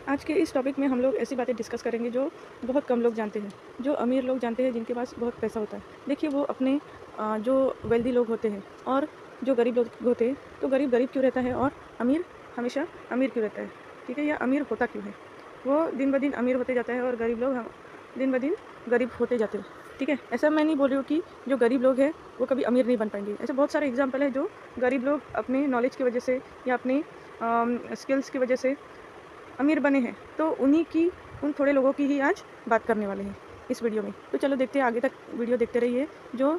आज के इस टॉपिक में हम लोग ऐसी बातें डिस्कस करेंगे जो बहुत कम लोग जानते हैं, जो अमीर लोग जानते हैं, जिनके पास बहुत पैसा होता है। देखिए वो अपने जो वेल्दी लोग होते हैं और जो गरीब लोग होते हैं, तो गरीब गरीब क्यों रहता है और अमीर हमेशा अमीर क्यों रहता है, ठीक है, या अमीर होता क्यों है। वो दिन ब दिन अमीर होते जाता है और गरीब लोग दिन ब दिन गरीब होते जाते हैं, ठीक है। ऐसा मैं नहीं बोल रही हूँ कि जो गरीब लोग हैं वो कभी अमीर नहीं बन पाएंगे। ऐसे बहुत सारे एग्जाम्पल है जो गरीब लोग अपने नॉलेज की वजह से या अपनी स्किल्स की वजह से अमीर बने हैं। तो उन थोड़े लोगों की ही आज बात करने वाले हैं इस वीडियो में। तो चलो देखते हैं, आगे तक वीडियो देखते रहिए जो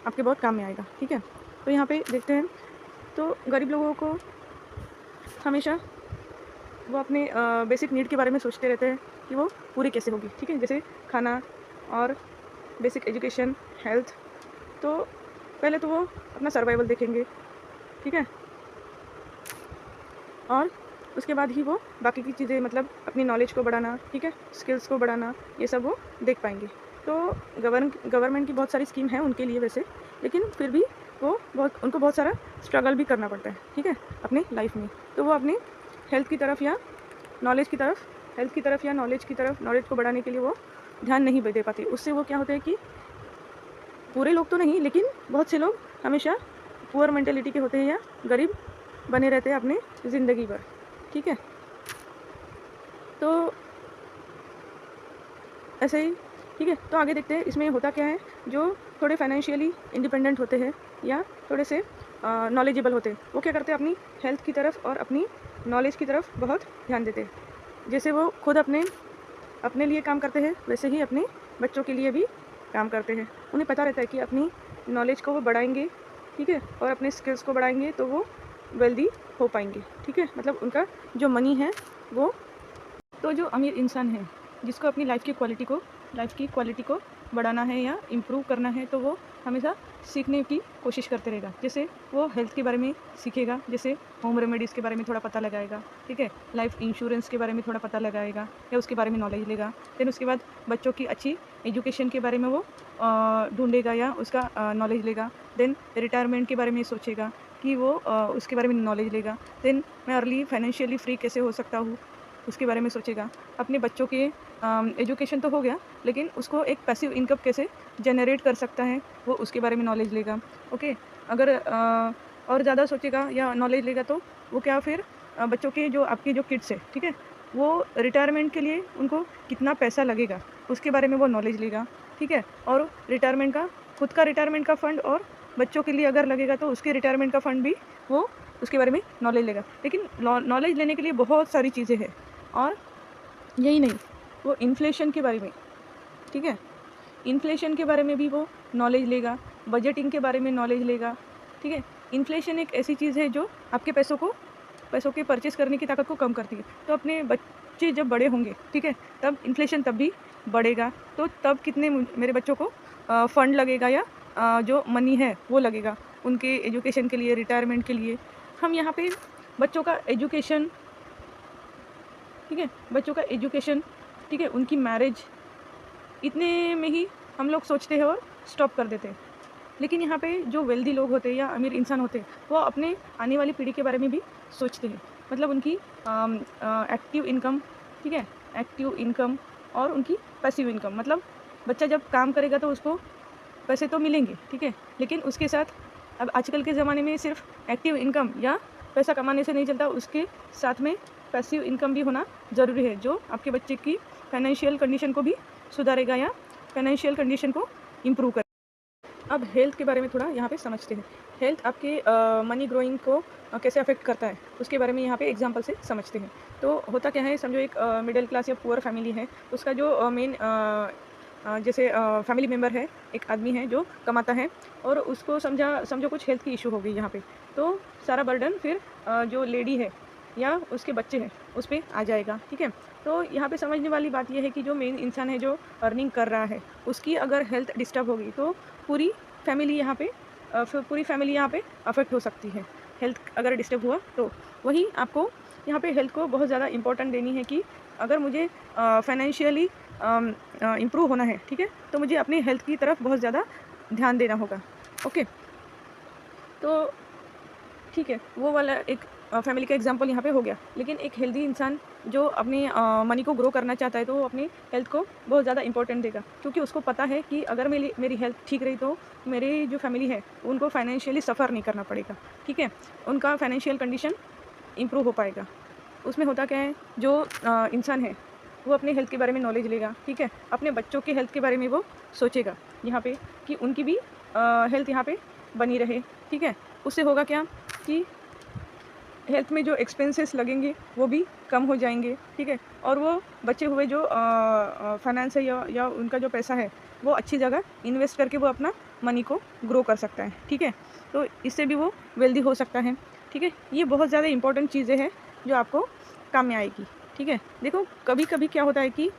आपके बहुत काम में आएगा, ठीक है। तो यहाँ पे देखते हैं, तो गरीब लोगों को हमेशा वो अपने बेसिक नीड के बारे में सोचते रहते हैं कि वो पूरी कैसे होगी, ठीक है। जैसे खाना और बेसिक एजुकेशन, हेल्थ। तो पहले तो वो अपना सर्वाइवल देखेंगे, ठीक है, और उसके बाद ही वो बाकी की चीज़ें, मतलब अपनी नॉलेज को बढ़ाना, ठीक है, स्किल्स को बढ़ाना, ये सब वो देख पाएंगे। तो गवर्नमेंट की बहुत सारी स्कीम है उनके लिए वैसे, लेकिन फिर भी उनको बहुत सारा स्ट्रगल भी करना पड़ता है, ठीक है, अपनी लाइफ में। तो वो अपनी हेल्थ की तरफ या नॉलेज की तरफ हेल्थ की तरफ या नॉलेज को बढ़ाने के लिए वो ध्यान नहीं दे पाते। उससे वो क्या होता है कि पूरे लोग तो नहीं, लेकिन बहुत से लोग हमेशा पुअर मेंटेलिटी के होते हैं या गरीब बने रहते हैं अपने ज़िंदगी भर, ठीक है। तो ऐसे ही, ठीक है। तो आगे देखते हैं इसमें होता क्या है। जो थोड़े फाइनेंशियली इंडिपेंडेंट होते हैं या थोड़े से नॉलेजेबल होते हैं, वो क्या करते हैं, अपनी हेल्थ की तरफ और अपनी नॉलेज की तरफ बहुत ध्यान देते हैं। जैसे वो खुद अपने अपने लिए काम करते हैं, वैसे ही अपने बच्चों के लिए भी काम करते हैं। उन्हें पता रहता है कि अपनी नॉलेज को वो बढ़ाएंगे, ठीक है, और अपने स्किल्स को बढ़ाएंगे तो वो वेल्दी हो पाएंगे, ठीक है। मतलब उनका जो मनी है वो, तो जो अमीर इंसान है जिसको अपनी लाइफ की क्वालिटी को बढ़ाना है या इम्प्रूव करना है, तो वो हमेशा सीखने की कोशिश करते रहेगा। जैसे वो हेल्थ के बारे में सीखेगा, जैसे होम रेमेडीज़ के बारे में थोड़ा पता लगाएगा, ठीक है, लाइफ इंश्योरेंस के बारे में थोड़ा पता लगाएगा या उसके बारे में नॉलेज लेगा। देन उसके बाद बच्चों की अच्छी एजुकेशन के बारे में वो ढूंढेगा या उसका नॉलेज लेगा। देन रिटायरमेंट के बारे में सोचेगा कि वो उसके बारे में नॉलेज लेगा। देन मैं अर्ली फाइनेंशियली फ्री कैसे हो सकता हूँ, उसके बारे में सोचेगा। अपने बच्चों के एजुकेशन तो हो गया, लेकिन उसको एक पैसिव इनकम कैसे जनरेट कर सकता है, वो उसके बारे में नॉलेज लेगा, ओके। अगर और ज़्यादा सोचेगा या नॉलेज लेगा तो वो क्या फिर बच्चों के जो आपके जो किड्स है, ठीक है, वो रिटायरमेंट के लिए उनको कितना पैसा लगेगा उसके बारे में वो नॉलेज लेगा, ठीक है। और रिटायरमेंट का, खुद का रिटायरमेंट का फ़ंड और बच्चों के लिए अगर लगेगा तो उसके रिटायरमेंट का फ़ंड भी वो उसके बारे में नॉलेज लेगा। लेकिन नॉलेज लेने के लिए बहुत सारी चीज़ें हैं, और यही नहीं, वो इन्फ्लेशन के बारे में, ठीक है, इन्फ्लेशन के बारे में भी वो नॉलेज लेगा, बजटिंग के बारे में नॉलेज लेगा, ठीक है। इन्फ्लेशन एक ऐसी चीज़ है जो आपके पैसों के परचेस करने की ताकत को कम करती है। तो अपने बच्चे जब बड़े होंगे, ठीक है, तब इन्फ्लेशन तब भी बढ़ेगा। तो तब कितने मेरे बच्चों को फ़ंड लगेगा या जो मनी है वो लगेगा उनके एजुकेशन के लिए, रिटायरमेंट के लिए। हम यहाँ पे बच्चों का एजुकेशन, ठीक है, बच्चों का एजुकेशन, ठीक है, उनकी मैरिज, इतने में ही हम लोग सोचते हैं और स्टॉप कर देते हैं। लेकिन यहाँ पे जो वेल्दी लोग होते हैं या अमीर इंसान होते हैं, वो अपने आने वाली पीढ़ी के बारे में भी सोचते हैं। मतलब उनकी एक्टिव इनकम, ठीक है, एक्टिव इनकम और उनकी पैसिव इनकम। मतलब बच्चा जब काम करेगा तो उसको पैसे तो मिलेंगे, ठीक है, लेकिन उसके साथ अब आजकल के ज़माने में सिर्फ एक्टिव इनकम या पैसा कमाने से नहीं चलता, उसके साथ में पैसिव इनकम भी होना ज़रूरी है, जो आपके बच्चे की फाइनेंशियल कंडीशन को भी सुधारेगा या फाइनेंशियल कंडीशन को इम्प्रूव करेगा। अब हेल्थ के बारे में थोड़ा यहाँ पे समझते हैं। हेल्थ आपके मनी ग्रोइंग को कैसे अफेक्ट करता है, उसके बारे में यहाँ पे एग्जांपल से समझते हैं। तो होता क्या है, समझो एक मिडिल क्लास या पुअर फैमिली है, उसका जो मेन जैसे फैमिली मेम्बर है, एक आदमी है जो कमाता है, और उसको समझो कुछ हेल्थ की इशू हो गई यहाँ पे, तो सारा बर्डन फिर जो लेडी है या उसके बच्चे हैं उस पर आ जाएगा, ठीक है। तो यहाँ पे समझने वाली बात यह है कि जो मेन इंसान है जो अर्निंग कर रहा है, उसकी अगर हेल्थ डिस्टर्ब होगी तो पूरी फैमिली यहाँ पे अफेक्ट हो सकती है। हेल्थ अगर डिस्टर्ब हुआ तो वही आपको यहाँ पे हेल्थ को बहुत ज़्यादा इम्पोर्टेंट देनी है कि अगर मुझे फाइनेंशियली इम्प्रूव होना है, ठीक है, तो मुझे अपनी हेल्थ की तरफ बहुत ज़्यादा ध्यान देना होगा, ओके। तो ठीक है, वो वाला एक फैमिली का एग्जांपल यहाँ पे हो गया। लेकिन एक हेल्दी इंसान जो अपनी मनी को ग्रो करना चाहता है तो वो अपनी हेल्थ को बहुत ज़्यादा इंपॉर्टेंट देगा, क्योंकि उसको पता है कि अगर मेरी मेरी हेल्थ ठीक रही तो मेरी जो फैमिली है उनको फाइनेंशियली सफ़र नहीं करना पड़ेगा, ठीक है? उनका फाइनेंशियल कंडीशन इम्प्रूव हो पाएगा। उसमें होता क्या है, जो इंसान है वो अपने हेल्थ के बारे में नॉलेज लेगा, ठीक है? अपने बच्चों के हेल्थ के बारे में वो सोचेगा यहाँ पे कि उनकी भी हेल्थ यहाँ पे बनी रहे, ठीक है? उससे होगा क्या कि हेल्थ में जो एक्सपेंसेस लगेंगे वो भी कम हो जाएंगे, ठीक है? और वो बचे हुए जो फाइनेंस है या उनका जो पैसा है वो अच्छी जगह इन्वेस्ट करके वो अपना मनी को ग्रो कर सकता है, ठीक है? तो इससे भी वो वेल्दी हो सकता है, ठीक है? ये बहुत ज़्यादा इंपॉर्टेंट चीज़ें हैं जो आपको काम में आएगी, ठीक है? देखो कभी कभी क्या होता है कि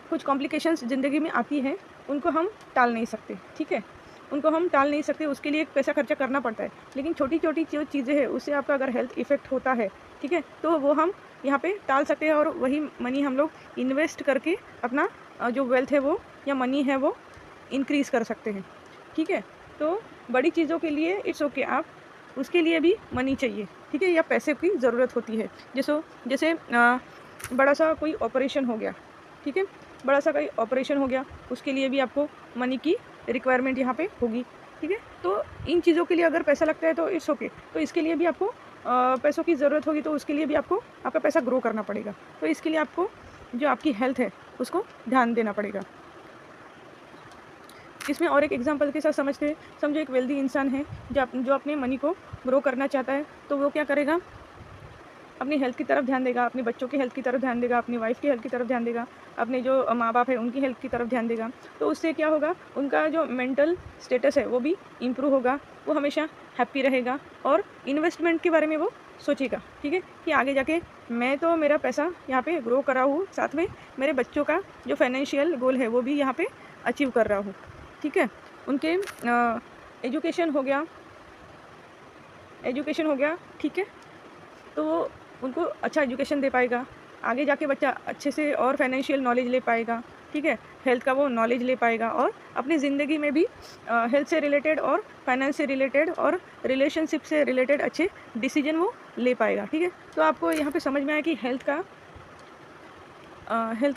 कुछ कॉम्प्लिकेशंस ज़िंदगी में आती है, उनको हम टाल नहीं सकते, ठीक है? उनको हम टाल नहीं सकते, उसके लिए पैसा खर्चा करना पड़ता है। लेकिन छोटी-छोटी जो चीज़ें हैं, उससे आपका अगर हेल्थ इफ़ेक्ट होता है, ठीक है? तो वो हम यहाँ पे टाल सकते हैं और वही मनी हम लोग इन्वेस्ट करके अपना जो वेल्थ है वो या मनी है वो इंक्रीज़ कर सकते हैं, ठीक है? तो बड़ी चीज़ों के लिए इट्स ओके, आप उसके लिए भी मनी चाहिए, ठीक है? या पैसे की ज़रूरत होती है। जैसे बड़ा-सा कोई ऑपरेशन हो गया, ठीक है? बड़ा-सा कोई ऑपरेशन हो गया, उसके लिए भी आपको मनी की रिक्वायरमेंट यहाँ पे होगी, ठीक है? तो इन चीज़ों के लिए अगर पैसा लगता है तो इट्स ओके। तो इसके लिए भी आपको पैसों की ज़रूरत होगी, तो उसके लिए भी आपको आपका पैसा ग्रो करना पड़ेगा। तो इसके लिए आपको जो आपकी हेल्थ है, उसको ध्यान देना पड़ेगा। इसमें और एक एग्जांपल के साथ समझते हैं। समझो एक वेल्दी इंसान है जो अपने मनी को ग्रो करना चाहता है, तो वो क्या करेगा? अपनी हेल्थ की तरफ ध्यान देगा, अपने बच्चों की हेल्थ की तरफ ध्यान देगा, अपनी वाइफ की हेल्थ की तरफ ध्यान देगा, अपने जो माँ-बाप हैं उनकी हेल्थ की तरफ ध्यान देगा। तो उससे क्या होगा, उनका जो मेंटल स्टेटस है वो भी इम्प्रूव होगा, वो हमेशा हैप्पी रहेगा और इन्वेस्टमेंट के बारे में वो सोचेगा, ठीक है? कि आगे जाके मैं तो मेरा पैसा यहाँ पे ग्रो कर रहा हूँ, साथ में मेरे बच्चों का जो फाइनेंशियल गोल है वो भी यहाँ पे अचीव कर रहा हूँ, ठीक है? उनके एजुकेशन हो गया, ठीक है? तो वो उनको अच्छा एजुकेशन दे पाएगा। आगे जाके बच्चा अच्छे से और फाइनेंशियल नॉलेज ले पाएगा, ठीक है? हेल्थ का वो नॉलेज ले पाएगा और अपनी ज़िंदगी में भी हेल्थ से रिलेटेड और फाइनेंस से रिलेटेड और रिलेशनशिप से रिलेटेड अच्छे डिसीजन वो ले पाएगा, ठीक है? तो आपको यहाँ पे समझ में आया कि हेल्थ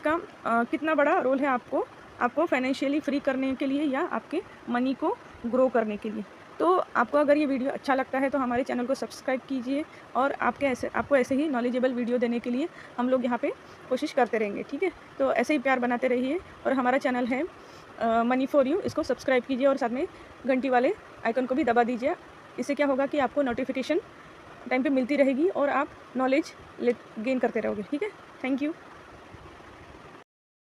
का कितना बड़ा रोल है आपको फाइनेंशियली फ्री करने के लिए या आपके मनी को ग्रो करने के लिए। तो आपको अगर ये वीडियो अच्छा लगता है तो हमारे चैनल को सब्सक्राइब कीजिए और आपको ऐसे ही नॉलेजेबल वीडियो देने के लिए हम लोग यहाँ पे कोशिश करते रहेंगे, ठीक है? तो ऐसे ही प्यार बनाते रहिए और हमारा चैनल है मनी फॉर यू, इसको सब्सक्राइब कीजिए और साथ में घंटी वाले आइकन को भी दबा दीजिए। इससे क्या होगा कि आपको नोटिफिकेशन टाइम पे मिलती रहेगी और आप नॉलेज गेन करते रहोगे, ठीक है? Thank you.